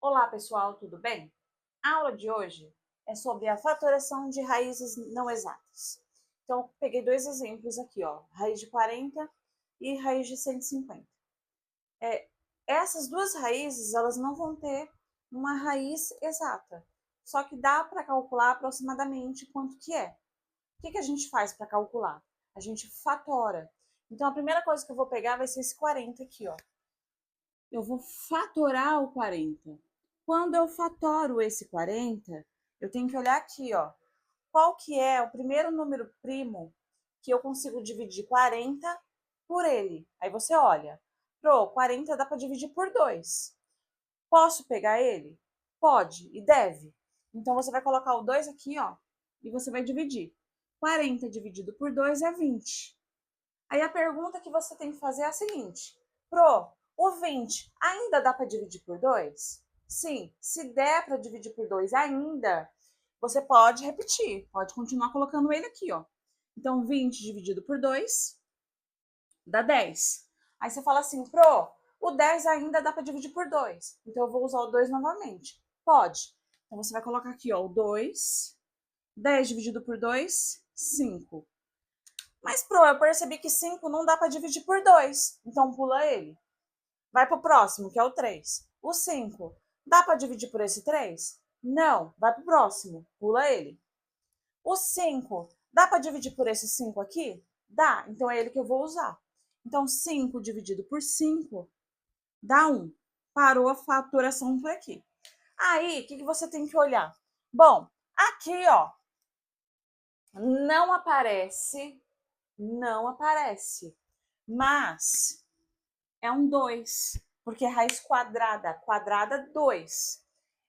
Olá, pessoal, tudo bem? A aula de hoje é sobre a fatoração de raízes não exatas. Então, eu peguei dois exemplos aqui, ó, raiz de 40 e raiz de 150. Essas duas raízes, elas não vão ter uma raiz exata, só que dá para calcular aproximadamente quanto que é. O que a gente faz para calcular? A gente fatora. Então, a primeira coisa que eu vou pegar vai ser esse 40 aqui, ó. Eu vou fatorar o 40. Quando eu fatoro esse 40, eu tenho que olhar aqui, ó. Qual que é o primeiro número primo que eu consigo dividir 40 por ele? Aí você olha. 40 dá para dividir por 2. Posso pegar ele? Pode e deve. Então, você vai colocar o 2 aqui, ó, e você vai dividir. 40 dividido por 2 é 20. Aí a pergunta que você tem que fazer é a seguinte: o 20 ainda dá para dividir por 2? Sim, se der para dividir por 2 ainda, você pode repetir, pode continuar colocando ele aqui, ó. Então, 20 dividido por 2 dá 10. Aí você fala assim: o 10 ainda dá para dividir por 2. Então, eu vou usar o 2 novamente. Pode. Então, você vai colocar aqui, ó, o 2. 10 dividido por 2, 5. Mas, eu percebi que 5 não dá para dividir por 2. Então, pula ele. Vai para o próximo, que é o 3. O 5, dá para dividir por esse 3? Não. Vai para o próximo. Pula ele. O 5, dá para dividir por esse 5 aqui? Dá. Então, é ele que eu vou usar. Então, 5 dividido por 5 dá 1. Parou a fatoração por aqui. Aí, o que você tem que olhar? Bom, aqui, ó, não aparece, mas é um 2, porque é raiz quadrada 2.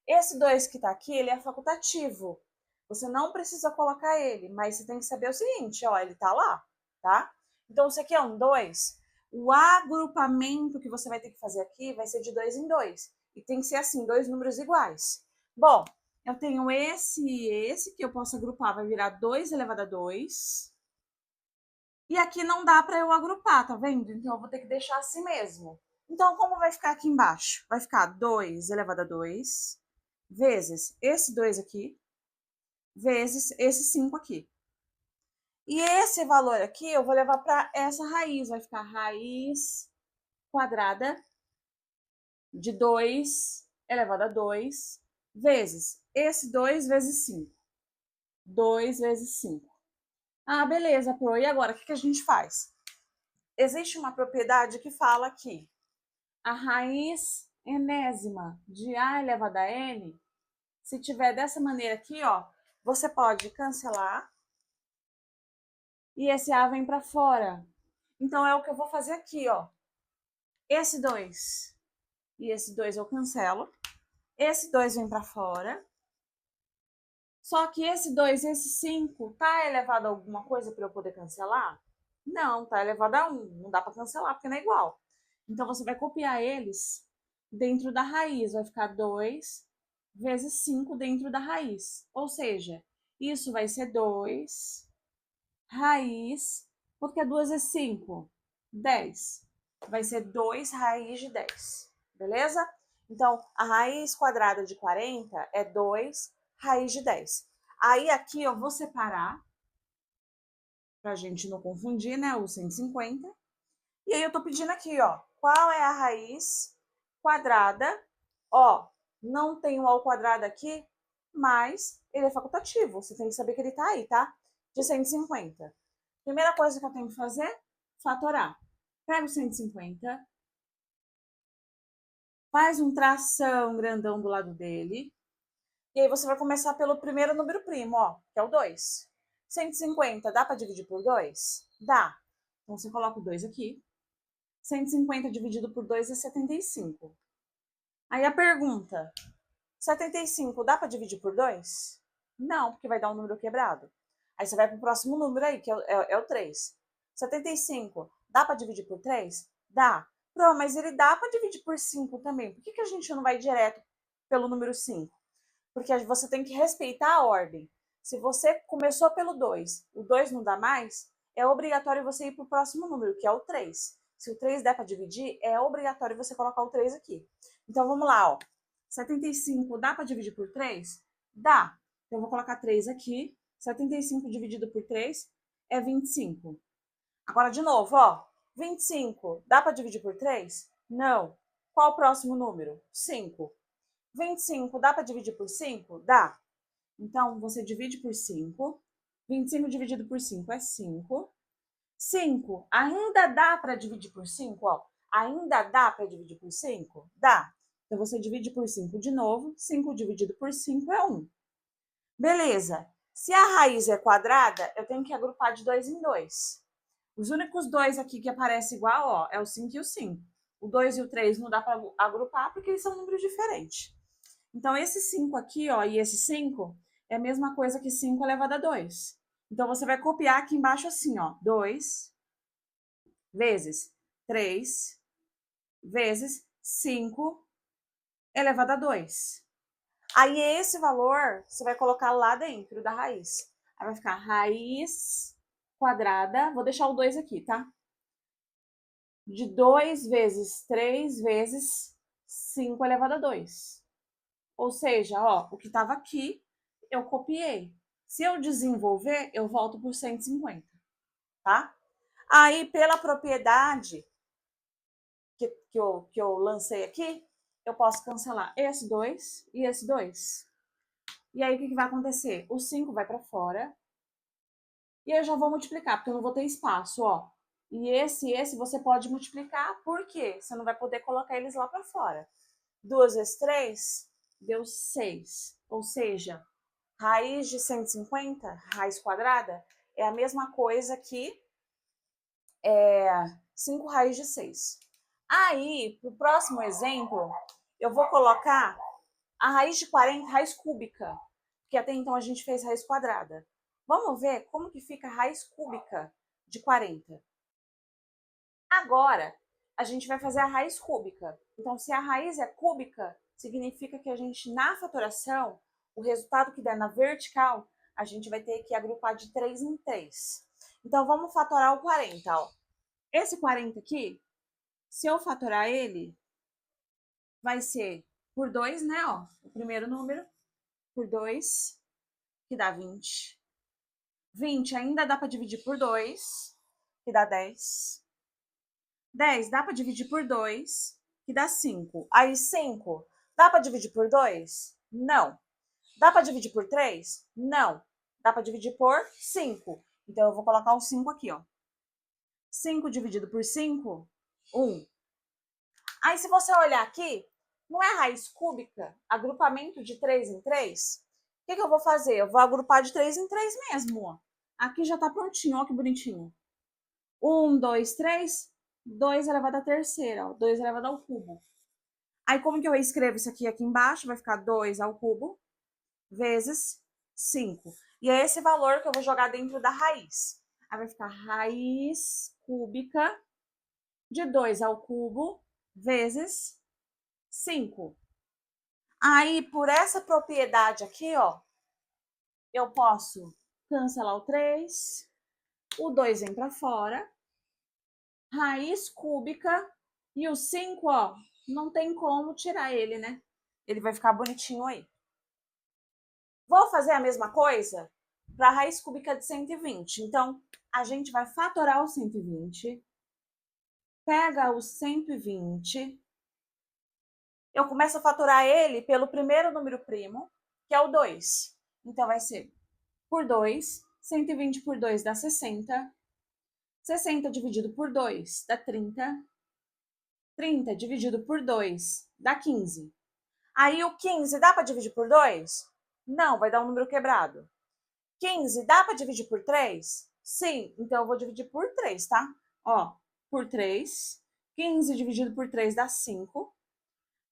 Esse 2 que está aqui, ele é facultativo. Você não precisa colocar ele, mas você tem que saber o seguinte, ó, ele está lá, tá? Então, isso aqui é um 2. O agrupamento que você vai ter que fazer aqui vai ser de 2 em 2. E tem que ser assim, dois números iguais. Bom, eu tenho esse e esse, que eu posso agrupar, vai virar 2 elevado a 2. E aqui não dá para eu agrupar, tá vendo? Então, eu vou ter que deixar assim mesmo. Então, como vai ficar aqui embaixo? Vai ficar 2 elevado a 2, vezes esse 2 aqui, vezes esse 5 aqui. E esse valor aqui eu vou levar para essa raiz. Vai ficar raiz quadrada de 2 elevado a 2, vezes esse 2 vezes 5. 2 vezes 5. Ah, beleza, Pro. E agora, o que a gente faz? Existe uma propriedade que fala que a raiz enésima de A elevado a N, se tiver dessa maneira aqui, ó, você pode cancelar e esse A vem para fora. Então, é o que eu vou fazer aqui, ó. Esse 2 e esse 2 eu cancelo. Esse 2 vem para fora. Só que esse 2 e esse 5, tá elevado a alguma coisa para eu poder cancelar? Não, tá elevado a 1. Não dá para cancelar, porque não é igual. Então, você vai copiar eles dentro da raiz. Vai ficar 2 vezes 5 dentro da raiz. Ou seja, isso vai ser 2 raiz, porque 2 é 5, 10. Vai ser 2 raiz de 10, beleza? Então, a raiz quadrada de 40 é 2 raiz de 10. Aí, aqui, eu vou separar, pra gente não confundir, né, o 150. E aí, eu tô pedindo aqui, ó, qual é a raiz quadrada? Ó, não tem o ao quadrado aqui, mas ele é facultativo. Você tem que saber que ele tá aí, tá? De 150. Primeira coisa que eu tenho que fazer, fatorar. Pega o 150, faz um tração grandão do lado dele, e aí você vai começar pelo primeiro número primo, ó, que é o 2. 150 dá para dividir por 2? Dá. Então, você coloca o 2 aqui. 150 dividido por 2 é 75. Aí a pergunta, 75 dá para dividir por 2? Não, porque vai dar um número quebrado. Aí você vai para o próximo número aí, que é o 3. 75 dá para dividir por 3? Dá. Mas ele dá para dividir por 5 também. Por que a gente não vai direto pelo número 5? Porque você tem que respeitar a ordem. Se você começou pelo 2, o 2 não dá mais, é obrigatório você ir para o próximo número, que é o 3. Se o 3 der para dividir, é obrigatório você colocar o 3 aqui. Então, vamos lá, ó. 75 dá para dividir por 3? Dá. Então, eu vou colocar 3 aqui. 75 dividido por 3 é 25. Agora, de novo, ó. 25 dá para dividir por 3? Não. Qual o próximo número? 5. 25 dá para dividir por 5? Dá. Então, você divide por 5. 25 dividido por 5 é 5. 5 ainda dá para dividir por 5, ó. Ainda dá para dividir por 5? Dá. Então, você divide por 5 de novo. 5 dividido por 5 é 1. Beleza. Se a raiz é quadrada, eu tenho que agrupar de 2 em 2. Os únicos dois aqui que aparecem igual, ó, é o 5 e o 5. O 2 e o 3 não dá para agrupar porque eles são números diferentes. Então, esse 5 aqui, ó, e esse 5 é a mesma coisa que 5 elevado a 2. Então, você vai copiar aqui embaixo assim, ó, 2 vezes 3 vezes 5 elevado a 2. Aí, esse valor, você vai colocar lá dentro da raiz. Aí vai ficar raiz quadrada, vou deixar o 2 aqui, tá? De 2 vezes 3 vezes 5 elevado a 2. Ou seja, ó, o que estava aqui, eu copiei. Se eu desenvolver, eu volto por 150, tá? Aí, pela propriedade que eu lancei aqui, eu posso cancelar esse 2 e esse 2. E aí, o que vai acontecer? O 5 vai para fora. E eu já vou multiplicar, porque eu não vou ter espaço, ó. E esse você pode multiplicar, por quê? Você não vai poder colocar eles lá para fora. 2 vezes 3 deu 6. Ou seja, raiz de 150, raiz quadrada, é a mesma coisa que 5 raiz de 6. Aí, para o próximo exemplo, eu vou colocar a raiz de 40, raiz cúbica, porque até então a gente fez raiz quadrada. Vamos ver como que fica a raiz cúbica de 40. Agora, a gente vai fazer a raiz cúbica. Então, se a raiz é cúbica, significa que a gente, na fatoração, o resultado que der na vertical, a gente vai ter que agrupar de 3 em 3. Então, vamos fatorar o 40, ó. Esse 40 aqui, se eu fatorar ele, vai ser por 2, né, ó, o primeiro número, por 2, que dá 20. 20 ainda dá para dividir por 2, que dá 10. 10 dá para dividir por 2, que dá 5. Aí 5 dá para dividir por 2? Não. Dá para dividir por 3? Não. Dá para dividir por 5. Então, eu vou colocar o 5 aqui, ó. 5 dividido por 5, 1. Aí, se você olhar aqui, não é raiz cúbica, agrupamento de 3 em 3? O que eu vou fazer? Eu vou agrupar de 3 em 3 mesmo, ó. Aqui já tá prontinho, ó que bonitinho. 1, 2, 3, 2 elevado à terceira, ó, 2 elevado ao cubo. Aí, como que eu escrevo isso aqui embaixo? Vai ficar 2 ao cubo vezes 5. E é esse valor que eu vou jogar dentro da raiz. Aí vai ficar raiz cúbica de 2 ao cubo vezes 5. Aí, por essa propriedade aqui, ó, eu posso cancelar o 3, o 2 vem para fora, raiz cúbica e o 5, ó, não tem como tirar ele, né? Ele vai ficar bonitinho aí. Vou fazer a mesma coisa para a raiz cúbica de 120. Então, a gente vai fatorar o 120, pega o 120, eu começo a fatorar ele pelo primeiro número primo, que é o 2. Então, vai ser por 2, 120 por 2 dá 60, 60 dividido por 2 dá 30, 30 dividido por 2 dá 15. Aí o 15 dá para dividir por 2? Não, vai dar um número quebrado. 15 dá para dividir por 3? Sim, então eu vou dividir por 3, tá? Ó, por 3. 15 dividido por 3 dá 5.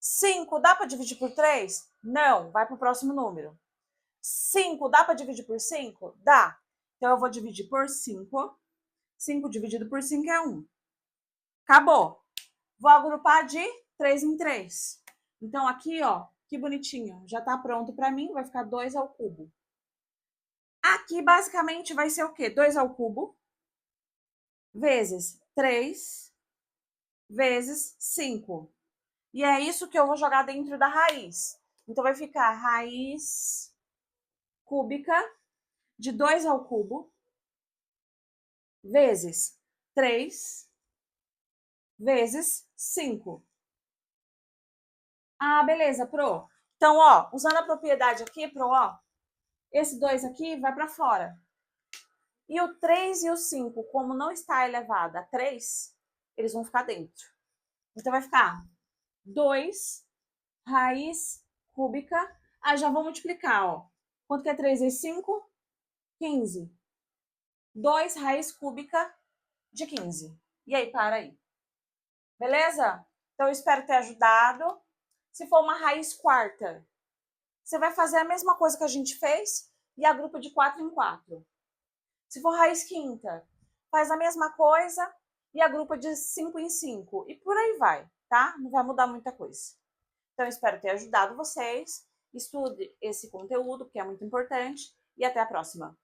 5 dá para dividir por 3? Não, vai para o próximo número. 5 dá para dividir por 5? Dá. Então eu vou dividir por 5. 5 dividido por 5 é 1. Acabou. Vou agrupar de 3 em 3. Então aqui, ó, que bonitinho. Já tá pronto para mim, vai ficar 2 ao cubo. Aqui, basicamente, vai ser o quê? 2 ao cubo vezes 3 vezes 5. E é isso que eu vou jogar dentro da raiz. Então, vai ficar raiz cúbica de 2 ao cubo vezes 3 vezes 5. Ah, beleza, Pro. Então, ó, usando a propriedade aqui, Pro, ó, esse 2 aqui vai para fora. E o 3 e o 5, como não está elevado a 3, eles vão ficar dentro. Então, vai ficar 2 raiz cúbica. Ah, já vou multiplicar, ó. Quanto que é 3 vezes 5? 15. 2 raiz cúbica de 15. E aí, para aí. Beleza? Então, eu espero ter ajudado. Se for uma raiz quarta, você vai fazer a mesma coisa que a gente fez e agrupa de 4 em 4. Se for raiz quinta, faz a mesma coisa e agrupa de 5 em 5. E por aí vai, tá? Não vai mudar muita coisa. Então, espero ter ajudado vocês. Estude esse conteúdo, que é muito importante. E até a próxima.